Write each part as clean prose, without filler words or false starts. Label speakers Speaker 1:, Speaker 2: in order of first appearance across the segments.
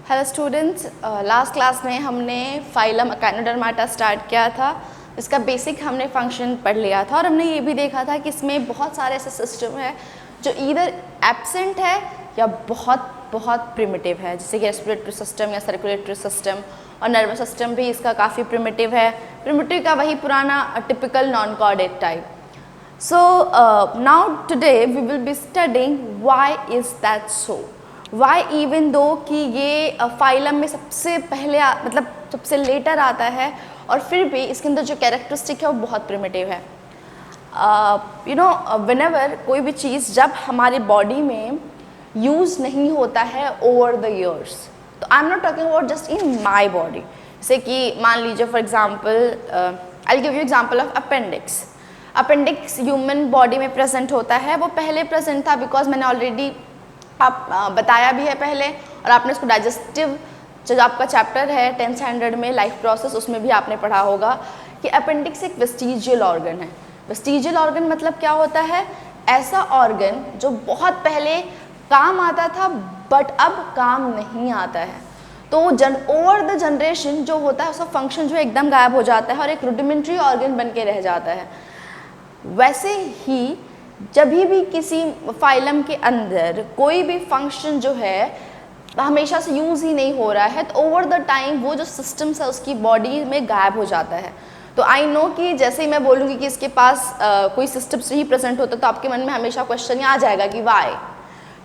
Speaker 1: Hello students, last class में हमने phylum Echinodermata start किया था। इसका बेसिक हमने फंक्शन पढ़ लिया था और हमने ये भी देखा था कि इसमें बहुत सारे ऐसे सिस्टम है जो ईदर एब्सेंट है या बहुत बहुत प्रिमिटिव है, जैसे कि रेस्पिरेटरी सिस्टम या सर्कुलेटरी सिस्टम, और नर्वस सिस्टम भी इसका काफ़ी प्रिमिटिव है। प्रिमिटिव का वही पुराना typical non chordate type. So now today we will be studying why is that so, why even though कि ये फाइलम में सबसे पहले मतलब सबसे लेटर आता है और फिर भी इसके अंदर जो कैरेक्टरिस्टिक है वो बहुत प्रिमिटिव है। यू नो व्हेनेवर कोई भी चीज़ जब हमारे बॉडी में यूज़ नहीं होता है ओवर द ईयर्स, तो I am not talking about just in my body, जैसे कि मान लीजिए for example I will give you example of appendix. Appendix human body में प्रेजेंट होता है, वो पहले प्रेजेंट था बिकॉज मैंने ऑलरेडी बताया भी है पहले, और आपने इसको डाइजेस्टिव जो आपका चैप्टर है 10th स्टैंडर्ड में लाइफ प्रोसेस, उसमें भी आपने पढ़ा होगा कि अपेंडिक्स एक वेस्टिजियल ऑर्गन है। वेस्टिजियल ऑर्गन मतलब क्या होता है? ऐसा ऑर्गन जो बहुत पहले काम आता था बट अब काम नहीं आता है, तो ओवर द जनरेशन जो होता है उसका फंक्शन जो एकदम गायब हो जाता है और एक रुडिमेंट्री ऑर्गन बन के रह जाता है। वैसे ही जब भी किसी फाइलम के अंदर कोई भी फंक्शन जो है हमेशा से यूज़ ही नहीं हो रहा है, तो ओवर द टाइम वो जो सिस्टम्स है उसकी बॉडी में गायब हो जाता है। तो आई नो कि जैसे ही मैं बोलूँगी कि इसके पास कोई सिस्टम्स नहीं प्रेजेंट होता, तो आपके मन में हमेशा क्वेश्चन आ जाएगा कि वाई।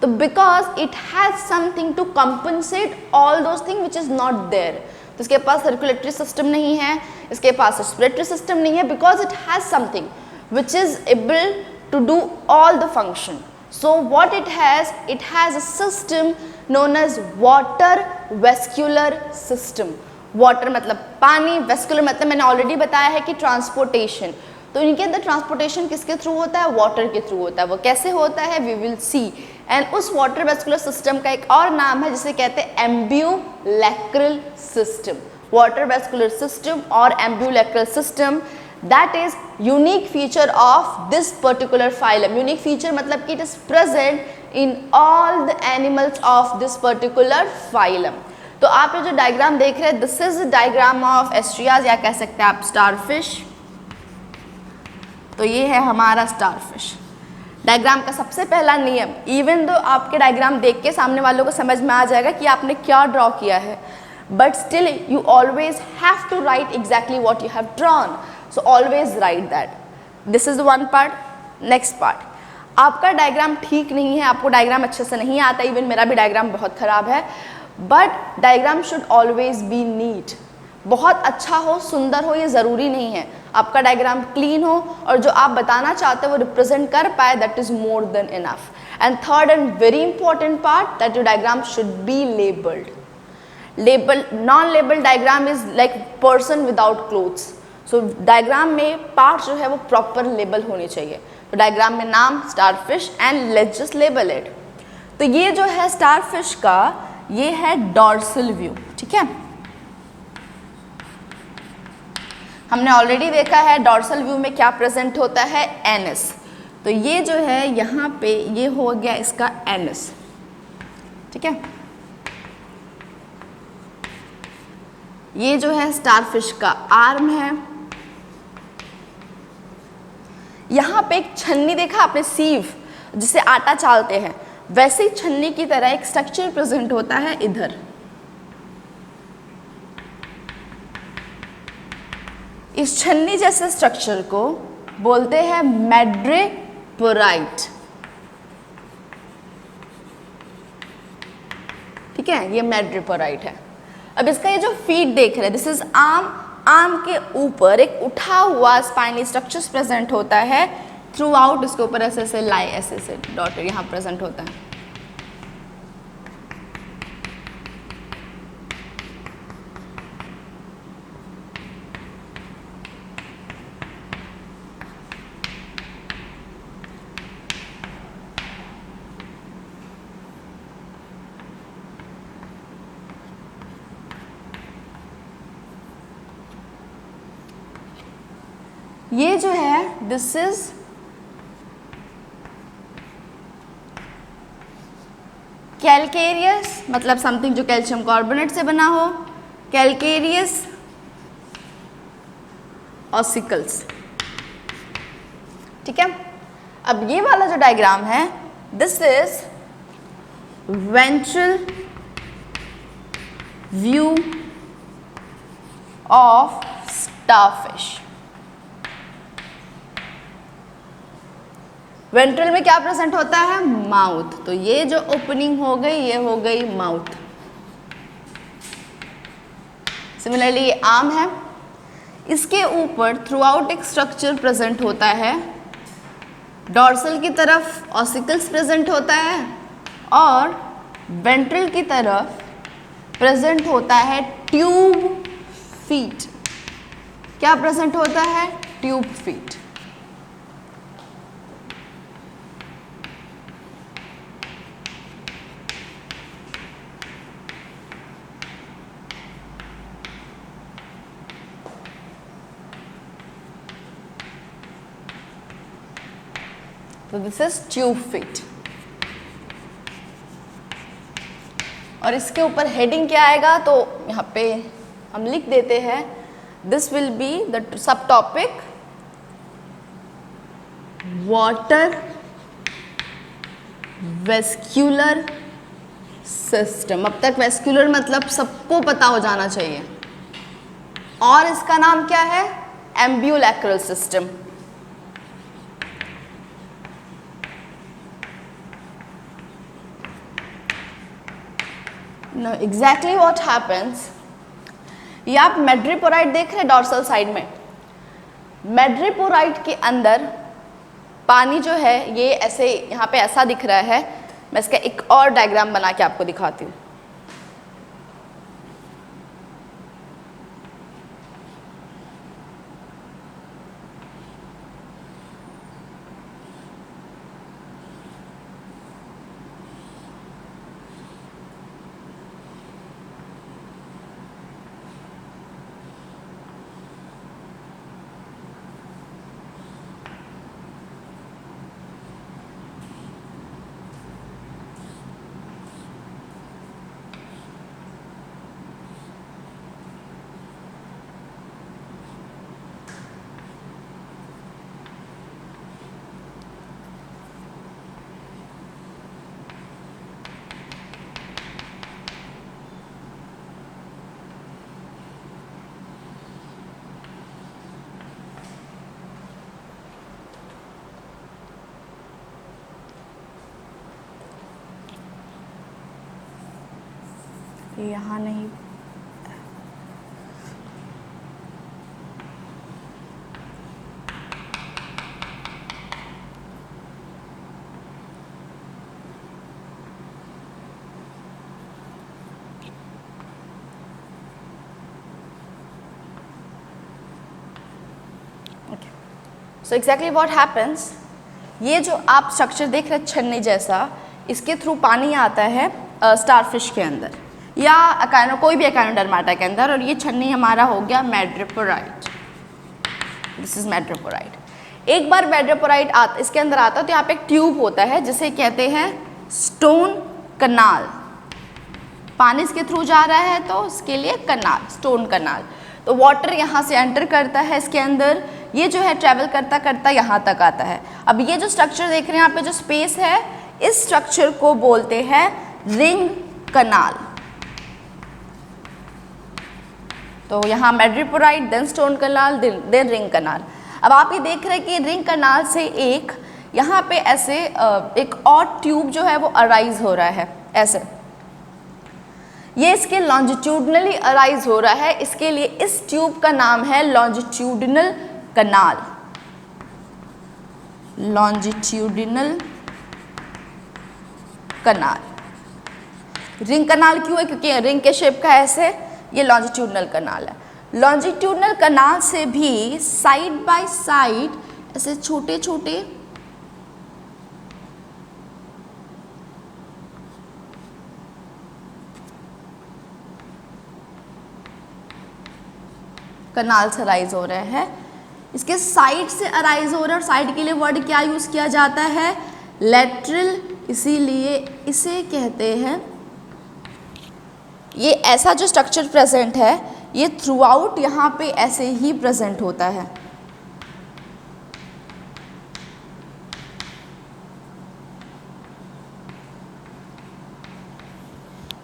Speaker 1: तो because it has something to compensate all those thing which is not there. तो इसके पास सर्कुलेटरी सिस्टम नहीं है, इसके पास रेस्पिरेटरी सिस्टम नहीं है, because it has something which is able to do all the function. So what it has a system known as water vascular system. Water मतलब पानी, vascular मतलब मैंने ऑलरेडी बताया है कि ट्रांसपोर्टेशन। तो इनके अंदर ट्रांसपोर्टेशन किसके थ्रू होता है? वाटर के थ्रू होता है। वो कैसे होता है वी विल सी। एंड उस वाटर वेस्कुलर सिस्टम का एक और नाम है जिसे कहते हैं ambulacral system. Water vascular system और ambulacral system, that is unique feature of this particular phylum. Unique feature मतलब कि it is present in all the animals of this particular phylum. तो आप ये जो डायग्राम देख रहे हैं, this is a diagram of Asterias, या कह सकते हैं आप स्टारफिश। तो ये है हमारा स्टारफिश। डायग्राम का सबसे पहला नियम, इवन दो आपके डायग्राम देख के सामने वालों को समझ में आ जाएगा कि आपने क्या ड्रॉ किया है, but still you always have to write exactly what you have drawn. So always write that. This is the one part. Next part, आपका डायग्राम ठीक नहीं है, आपको डायग्राम अच्छे से नहीं आता, इवन मेरा भी डायग्राम बहुत ख़राब है, but diagram should always be neat. बहुत अच्छा हो, सुंदर हो, ये ज़रूरी नहीं है। आपका डायग्राम क्लीन हो और जो आप बताना चाहते हो वो रिप्रेजेंट कर पाए, that is more than enough. And third and very important part, that your diagram should be labelled. Label non label diagram is like person without clothes. So diagram में पार्ट जो है वो प्रॉपर लेबल होनी चाहिए। तो diagram में नाम starfish and let's just label it. तो ये जो है स्टारफिश का, ये है डॉर्सल व्यू, ठीक है। हमने ऑलरेडी देखा है डॉर्सल व्यू में क्या प्रेजेंट होता है, एनस। तो ये जो है यहाँ पे ये हो गया इसका एनस, ठीक है। ये जो है स्टारफिश का आर्म है। यहाँ पे एक छन्नी देखा आपने, सीव जिसे आटा चालते हैं, वैसे ही छन्नी की तरह एक स्ट्रक्चर प्रेजेंट होता है इधर। इस छन्नी जैसे स्ट्रक्चर को बोलते हैं मैड्रेपोराइट, ठीक है, ये मैड्रेपोराइट है। अब इसका ये जो फीट देख रहे हैं, दिस इज आर्म, आर्म के ऊपर एक उठा हुआ स्पाइनली स्ट्रक्चर्स प्रेजेंट होता है थ्रू आउट। इसके ऊपर ऐसे ऐसे लाई, ऐसे ऐसे डॉट यहाँ प्रेजेंट होता है। ये जो है दिस इज कैलकेरियस मतलब समथिंग जो कैल्शियम कार्बोनेट से बना हो, कैलकेरियस ऑसिकल्स। ठीक है, अब ये वाला जो डायग्राम है, this is ventral view of starfish. Ventral में क्या प्रेजेंट होता है? माउथ। तो ये जो ओपनिंग हो गई ये हो गई माउथ। सिमिलरली ये आर्म है, इसके ऊपर थ्रू आउट एक स्ट्रक्चर प्रेजेंट होता है, डॉर्सल की तरफ ऑसिकल्स प्रेजेंट होता है और वेंट्रल की तरफ प्रेजेंट होता है ट्यूब फीट। क्या प्रेजेंट होता है? Tube feet. तो दिस इज ट्यूब फीट। और इसके ऊपर हेडिंग क्या आएगा? तो यहाँ पे हम लिख देते हैं, this will be the sub topic water vascular system. अब तक वेस्क्यूलर मतलब सबको पता हो जाना चाहिए, और इसका नाम क्या है? Ambulacral system. Now exactly what happens, ये आप मैड्रिपोराइट देख रहे हैं डॉर्सल साइड में। मैड्रिपोराइट के अंदर पानी जो है ये ऐसे यहाँ पे ऐसा दिख रहा है। मैं इसका एक और डायग्राम बना के आपको दिखाती हूँ। यहाँ नहीं, सो एग्जैक्टली व्हाट हैपन्स, ये जो आप स्ट्रक्चर देख रहे हैं छन्नी जैसा, इसके थ्रू पानी आता है स्टारफिश के अंदर या अकाइनो, कोई भी अकाइनोडर्माटा के अंदर, और ये छन्नी हमारा हो गया मैड्रिपोराइट। This is madreporite. एक बार मैड्रिपोराइट इसके अंदर आता है तो यहाँ पे एक ट्यूब होता है जिसे कहते हैं स्टोन कनाल। पानी इसके थ्रू जा रहा है तो उसके लिए कनाल, स्टोन कनाल। तो वाटर यहाँ से एंटर करता है इसके अंदर, ये जो है ट्रैवल करता करता यहाँ तक आता है। अब ये जो स्ट्रक्चर देख रहे हैं यहाँ पे जो स्पेस है, इस स्ट्रक्चर को बोलते हैं रिंग कनाल। तो यहाँ मैड्रिपोराइट, देन स्टोन कनाल, देन रिंग कनाल। अब आप ये देख रहे हैं कि रिंग कनाल से एक यहाँ पे ऐसे एक और ट्यूब जो है वो अराइज हो रहा है ऐसे, ये इसके लॉन्जिट्यूडनली अराइज हो रहा है, इसके लिए इस ट्यूब का नाम है लॉन्जिट्यूडिनल कनाल। लॉन्जिट्यूडिनल कनाल। रिंग कनाल क्यों है? क्योंकि रिंग के शेप का ऐसे, ये लॉन्जिट्यूडनल कनाल है। लॉन्जिट्यूडनल कनाल से भी साइड बाय साइड ऐसे छोटे छोटे कनाल्स अराइज हो रहे हैं। इसके साइड से अराइज हो रहे हैं, और साइड के लिए वर्ड क्या यूज किया जाता है? लेटरल इसीलिए इसे कहते हैं, ये ऐसा जो स्ट्रक्चर प्रेजेंट है ये थ्रू आउट यहाँ पे ऐसे ही प्रेजेंट होता है।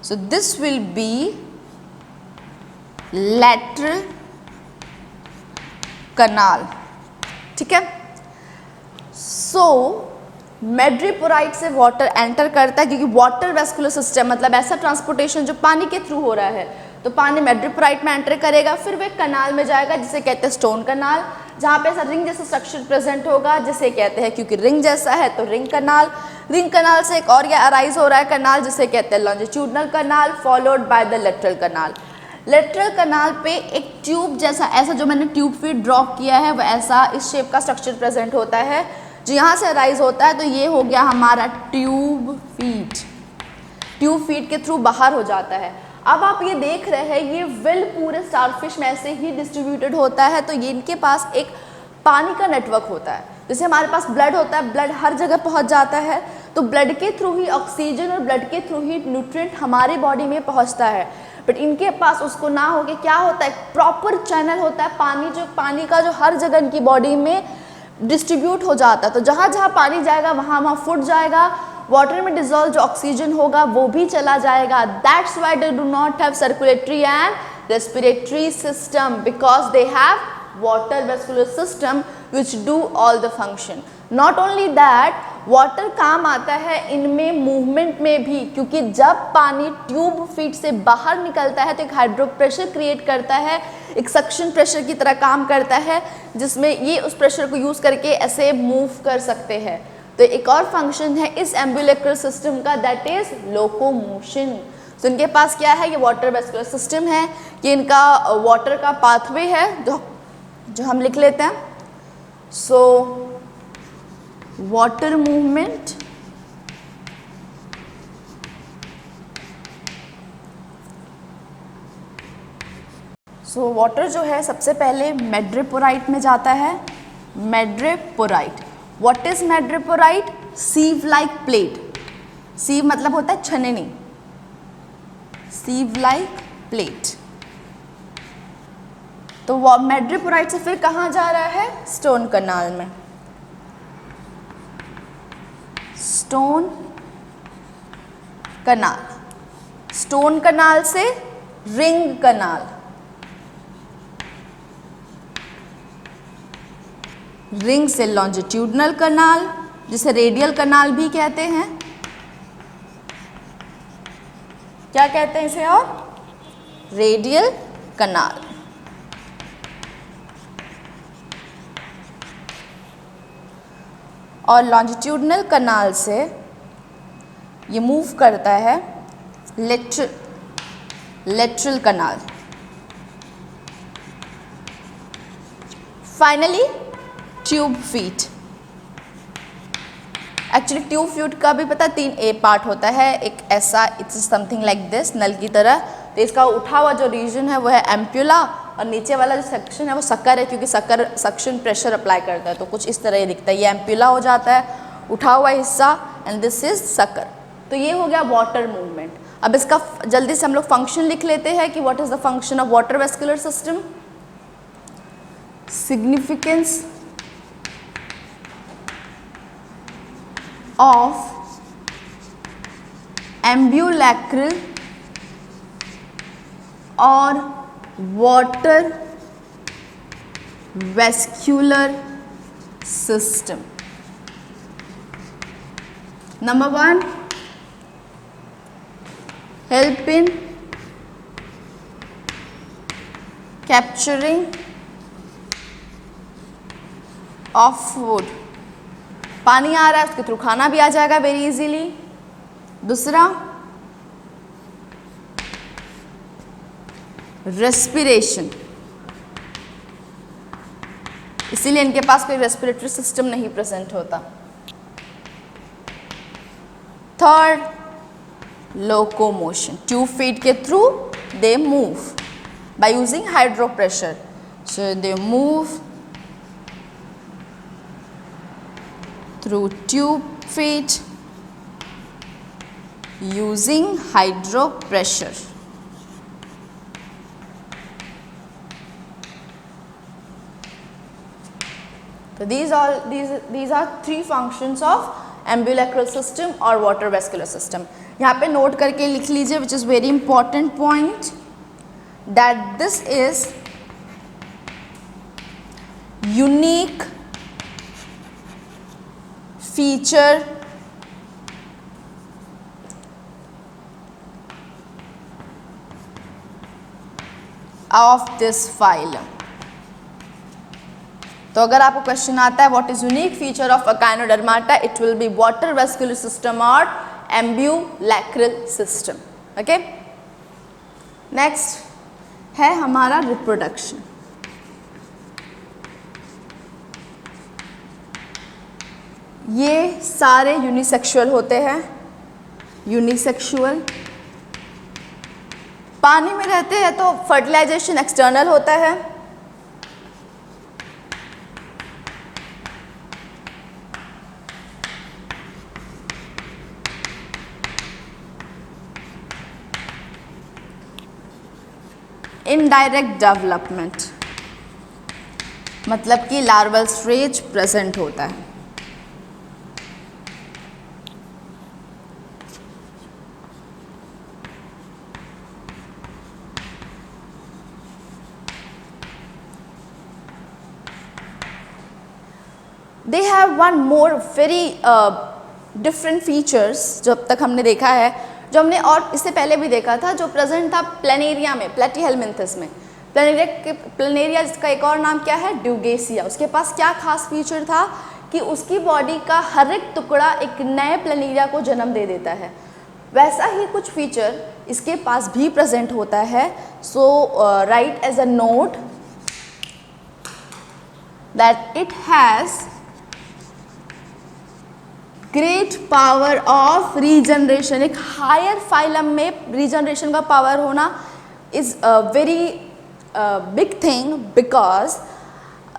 Speaker 1: So this will be lateral canal, ठीक है। So मेड्रिपोराइट से वाटर एंटर करता है, क्योंकि वाटर वेस्कुलर सिस्टम मतलब ऐसा ट्रांसपोर्टेशन जो पानी के थ्रू हो रहा है, तो पानी मेड्रिपोराइट में एंटर करेगा, फिर वो कनाल में जाएगा जिसे कहते हैं स्टोन कनाल, जहाँ पे ऐसा रिंग जैसा स्ट्रक्चर प्रेजेंट होगा जिसे कहते हैं, क्योंकि रिंग जैसा है तो रिंग कनाल। रिंग कनाल से एक और ये अराइज हो रहा है कनाल जिसे कहते हैं longitudinal canal, followed by the lateral canal. Lateral canal पे एक ट्यूब जैसा, ऐसा जो मैंने ट्यूब फीट ड्रॉ किया है वो ऐसा इस शेप का स्ट्रक्चर प्रेजेंट होता है जो यहाँ से अराइज होता है। तो ये हो गया हमारा ट्यूब फीट, ट्यूब फीट के थ्रू बाहर हो जाता है। अब आप ये देख रहे हैं ये विल पूरे स्टारफिश में ऐसे ही डिस्ट्रीब्यूटेड होता है, तो ये इनके पास एक पानी का नेटवर्क होता है। जैसे हमारे पास ब्लड होता है, ब्लड हर जगह पहुंच जाता है, तो ब्लड के थ्रू ही ऑक्सीजन और ब्लड के थ्रू ही न्यूट्रिएंट हमारे बॉडी में पहुंचता है। बट इनके पास उसको ना हो के क्या होता है, प्रॉपर चैनल होता है पानी का जो हर जगह इनकी बॉडी में डिस्ट्रीब्यूट हो जाता है। तो जहाँ जहाँ पानी जाएगा वहाँ फूड जाएगा, वाटर में डिजोल्व जो ऑक्सीजन होगा वो भी चला जाएगा। That's why they do not have circulatory and respiratory system, because they have water vascular system which do all the function. Not only that, water काम आता है इनमें मूवमेंट में भी, क्योंकि जब पानी ट्यूब फीट से बाहर निकलता है तो एक हाइड्रो प्रेशर क्रिएट करता है, एक सक्शन प्रेशर की तरह काम करता है, जिसमें ये उस प्रेशर को यूज़ करके ऐसे मूव कर सकते हैं। तो एक और फंक्शन है इस एम्बुलेक्रल सिस्टम का, दैट इज लोकोमोशन। तो इनके पास क्या है, ये वाटर वेस्कुलर सिस्टम है, ये इनका वाटर का पाथवे है जो हम लिख लेते हैं। So water movement, so water जो है सबसे पहले मेड्रिपोराइट में जाता है। Madreporite, what is madreporite? Sieve like plate. Sieve मतलब होता है छननी, सीव लाइक प्लेट। तो वो मेड्रिपोराइट से फिर कहाँ जा रहा है, स्टोन कनाल में। स्टोन कनाल, स्टोन कनाल से रिंग कनाल, रिंग से लॉन्जिट्यूडनल कनाल जिसे रेडियल कनाल भी कहते हैं। क्या कहते हैं इसे? और रेडियल कनाल। और लॉन्जिट्यूडनल कनाल से ये मूव करता है lateral canal. Finally tube feet. Actually tube feet का भी पता 3 पार्ट होता है, एक ऐसा, इट्स समथिंग लाइक दिस, नल की तरह। तो इसका उठा हुआ जो रीजन है वो है एम्प्यूला, और नीचे वाला जो सेक्शन है वो सक्कर है, क्योंकि सक्कर सक्शन प्रेशर अप्लाई करता है, तो कुछ इस तरह ये दिखता है। ये एम्प्यूला हो जाता है, उठा हुआ हिस्सा, एंड दिस इज सक्कर। तो ये हो गया वाटर मूवमेंट। अब इसका जल्दी से हम लोग फंक्शन लिख लेते हैं कि what is the function of water vascular system. Significance of ambulacral और water vascular system. Number 1, help in capturing of food। पानी आ रहा है, उसके थ्रू खाना भी आ जाएगा वेरी इजीली। दूसरा, रेस्पिरेशन, इसीलिए इनके पास कोई रेस्पिरेटरी सिस्टम नहीं प्रेजेंट होता। थर्ड, लोकोमोशन, ट्यूब फीट के through they move by using hydro pressure, so they move through tube feet using hydro pressure. So these are three functions of ambulacral system or water vascular system. यहाँ पे note करके लिख लीजिए, which is very important point, that this is unique feature of this phylum. तो अगर आपको question आता है what is unique feature of echinodermata, it will be water vascular system और एम्ब्यूलैक्रल सिस्टम. ओके, नेक्स्ट है हमारा रिप्रोडक्शन. ये सारे यूनिसेक्सुअल होते हैं. यूनिसेक्सुअल पानी में रहते हैं तो फर्टिलाइजेशन एक्सटर्नल होता है. इनडायरेक्ट डेवलपमेंट मतलब कि लार्वल स्टेज प्रेजेंट होता है. They have one more very different features जो अब तक हमने देखा है, जो हमने और इससे पहले भी देखा था, जो प्रेजेंट था प्लेनेरिया में, प्लेटीहेलमिन्थस में. प्लेनेरिया जिसका एक और नाम क्या है, ड्यूगेसिया. उसके पास क्या खास फीचर था कि उसकी बॉडी का हर एक टुकड़ा एक नए प्लेनेरिया को जन्म दे देता है. वैसा ही कुछ फीचर इसके पास भी प्रेजेंट होता है. So write as a note that it has great power of regeneration. एक हायर फाइलम में रीजनरेशन का पावर होना is very big thing, because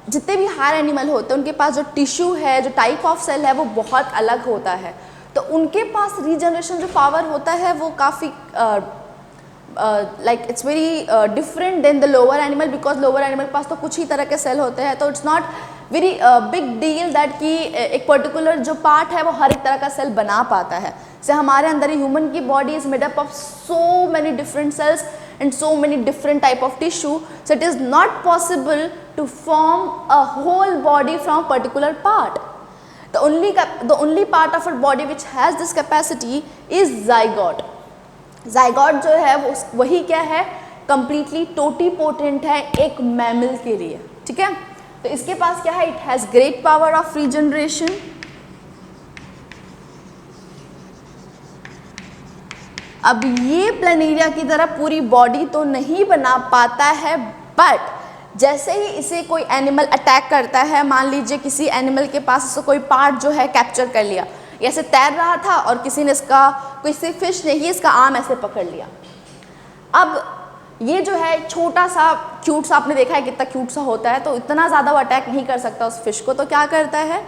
Speaker 1: जितने भी हायर एनिमल होते हैं उनके पास जो टिश्यू है, जो टाइप ऑफ सेल है, वो बहुत अलग होता है. तो उनके पास रीजनरेशन जो पावर होता है वो काफ़ी like it's very different than the lower animal, because lower animal के पास तो कुछ ही तरह के सेल होते हैं. तो it's not very big deal that कि एक पर्टिकुलर जो पार्ट है वो हर एक तरह का सेल बना पाता है. जैसे हमारे अंदर ह्यूमन की body is made up of so many different cells and so many different type of tissue, so it is not possible to form a whole body from particular part. The only part of our body which has this capacity is zygote. zygote जो है वो वही क्या है, completely totipotent है एक mammal के लिए. ठीक है, तो इसके पास क्या है, it has great power of regeneration. अब ये प्लेनेरिया की तरह पूरी बॉडी तो नहीं बना पाता है, बट जैसे ही इसे कोई एनिमल अटैक करता है, मान लीजिए किसी एनिमल के पास इससे कोई पार्ट जो है कैप्चर कर लिया, ऐसे तैर रहा था और किसी ने इसका, किसी फिश ने ही इसका आर्म ऐसे पकड़ लिया. अब ये जो है छोटा सा क्यूट सा, आपने देखा है कितना क्यूट सा होता है, तो इतना ज़्यादा वो अटैक नहीं कर सकता उस फिश को. तो क्या करता है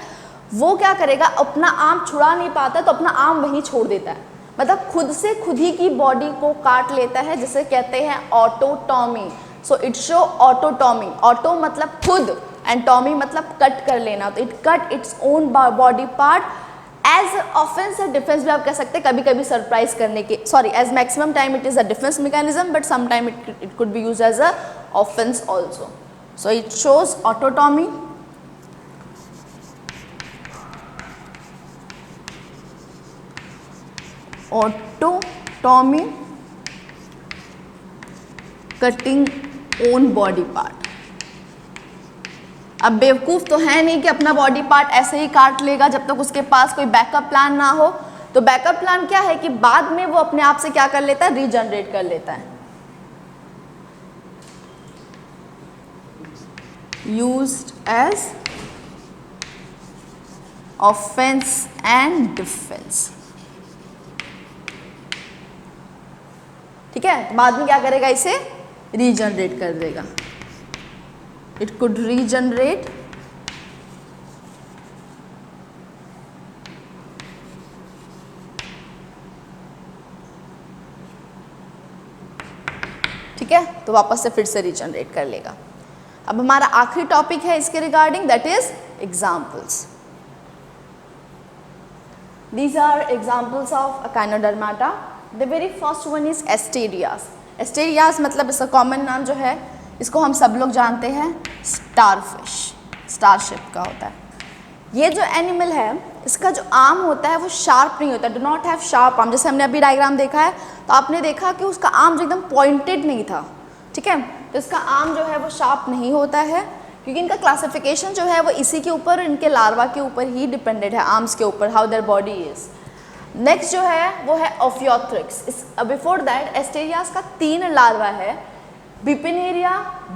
Speaker 1: वो, क्या करेगा, अपना आर्म छुड़ा नहीं पाता तो अपना आर्म वहीं छोड़ देता है. मतलब खुद से खुद ही की बॉडी को काट लेता है, जिसे कहते हैं autotomy. So it show autotomy. Auto मतलब खुद एंड टॉमी मतलब कट कर लेना. तो it cut its own body part as offence या डिफेंस भी आप कह सकते हैं, कभी कभी सरप्राइज करने के, sorry, as maximum time it is a defence mechanism, but some time it could be use as a offence also. So it shows autotomy. Autotomy, cutting own body part. अब बेवकूफ़ तो है नहीं कि अपना बॉडी पार्ट ऐसे ही काट लेगा जब तक उसके पास कोई बैकअप प्लान ना हो. तो बैकअप प्लान क्या है कि बाद में वो अपने आप से क्या कर लेता है, रीजनरेट कर लेता है. Used as offence and defence. ठीक है, तो बाद में क्या करेगा, इसे रीजनरेट कर देगा. इट कुड रीजनरेट तो वापस से फिर से रीजनरेट कर लेगा। अब हमारा आखिरी टॉपिक है इसके regarding, that is examples. These are examples of Echinodermata. The very first one is Asterias. Asterias मतलब इसका कॉमन नाम जो है, इसको हम सब लोग जानते हैं स्टारफिश, स्टारशिप का होता है। ये जो एनिमल है इसका जो आर्म होता है वो शार्प नहीं होता, do not have sharp arm. जैसे हमने अभी डायग्राम देखा है तो आपने देखा कि उसका आर्म जो एकदम पॉइंटेड नहीं था, ठीक है, तो इसका आर्म जो है वो शार्प नहीं होता है, क्योंकि इनका क्लासिफिकेशन जो है वो इसी के ऊपर, इनके लार्वा के ऊपर ही डिपेंडेड है, आर्म्स के ऊपर, how their body is. Next जो है वो है ओफियोथ्रिक्स। बिफोर दैट एस्टेरियास का 3 लार्वा है, बिपिनेरिया,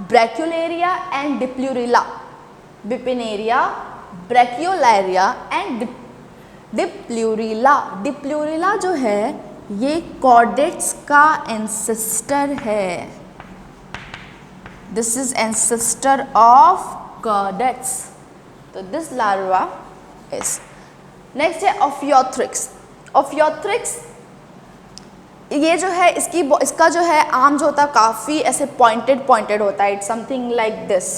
Speaker 1: ब्रैक्यूलेरिया एंड डिप्लूरिला। बिपिनेरिया, ब्रैक्यूलेरिया एंड डिप्लूरिला। डिप्लूरिला जो है ये कॉर्डेट्स का एंसेस्टर है। This is ancestor of chordates. तो this larva is. Next है Ophiothrix. Ophiothrix ये जो है इसका जो है आर्म जो होता है काफ़ी ऐसे पॉइंटेड होता है, इट्स समथिंग लाइक दिस।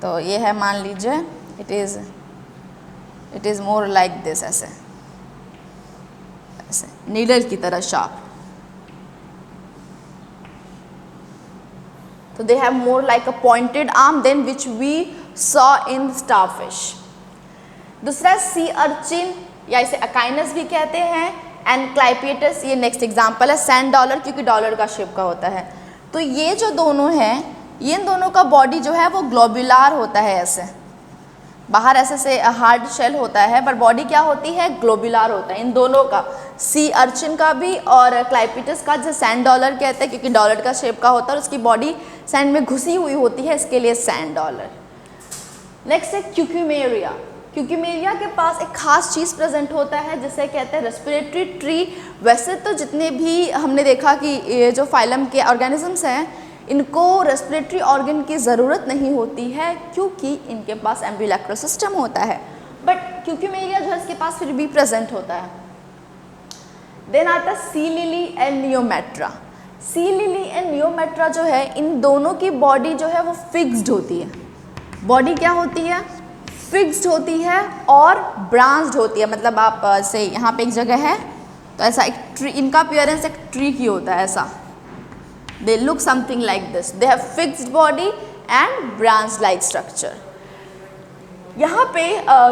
Speaker 1: तो ये है, मान लीजिए it is more like this, ऐसे नीडल की तरह sharp. So they have more like a pointed arm than which we saw in starfish. दूसरा सी अर्चिन या इसे अकाइनस भी कहते हैं, एंड क्लाइपियटस, ये नेक्स्ट एग्जांपल है। सैंड डॉलर क्योंकि डॉलर का शेप का होता है। तो ये जो दोनों हैं, ये इन दोनों का बॉडी जो है वो ग्लोबुलर होता है, ऐसे बाहर ऐसे से हार्ड शेल होता है, पर बॉडी क्या होती है, ग्लोबुलर होता है इन दोनों का, सी अर्चिन का भी और क्लाइपिटस का, जिसे सैंड डॉलर कहते हैं क्योंकि डॉलर का शेप का होता है और उसकी बॉडी सैंड में घुसी हुई होती है, इसके लिए सैंड डॉलर। नेक्स्ट है क्यूक्यूमेरिया। क्यूक्यूमेरिया के पास एक खास चीज़ प्रेजेंट होता है जिसे कहते हैं रेस्पिरेटरी ट्री। वैसे तो जितने भी हमने देखा कि ये जो फाइलम के ऑर्गेनिजम्स हैं इनको रेस्पिरेटरी ऑर्गन की ज़रूरत नहीं होती है क्योंकि इनके पास एम्ब्यूलैक्रल सिस्टम होता है, बट क्यूक्यूमेरिया जो है इसके पास फिर भी प्रेजेंट होता है। देन आता है sea lily and Neometra. Sea lily and Neometra जो है इन दोनों की बॉडी जो है वो फिक्स्ड होती है। बॉडी क्या होती है, फिक्स्ड होती है और ब्रांच्ड होती है। मतलब आप से यहाँ पे एक जगह है तो ऐसा एक ट्री, इनका अपीयरेंस एक ट्री की होता है ऐसा। They look something like this. They have fixed body and branch-like structure. यहाँ पे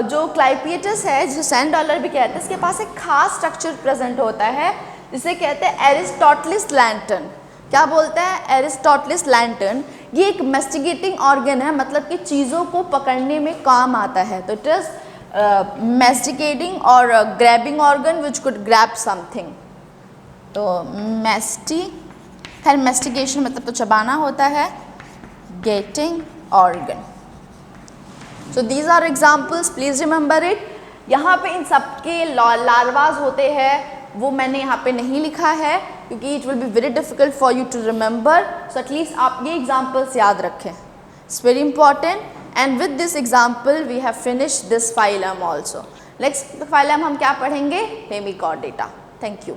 Speaker 1: जो क्लाइपियटस है, जो सैंड डॉलर भी कहते हैं, इसके पास एक खास स्ट्रक्चर प्रेजेंट होता है जिसे कहते हैं एरिस्टोटलिस लैंटर्न। क्या बोलते हैं, एरिस्टोटलिस लैंटर्न। ये एक मेस्टिगेटिंग ऑर्गन है, मतलब कि चीज़ों को पकड़ने में काम आता है। तो इट इज मेस्टिकेटिंग और grabbing organ which could grab something. तो खैर मेस्टिकेशन मतलब तो चबाना होता है, getting organ. So these are examples, please remember it. यहाँ पे इन सब के लार्वाज होते हैं, वो मैंने यहाँ पे नहीं लिखा है क्योंकि it will be very difficult for you to remember. So at least आप ये एग्जाम्पल्स याद रखें, it's very important. And with this example we have finished this phylum also. Next phylum हम क्या पढ़ेंगे, हेमिचॉर्डेटा। Thank you.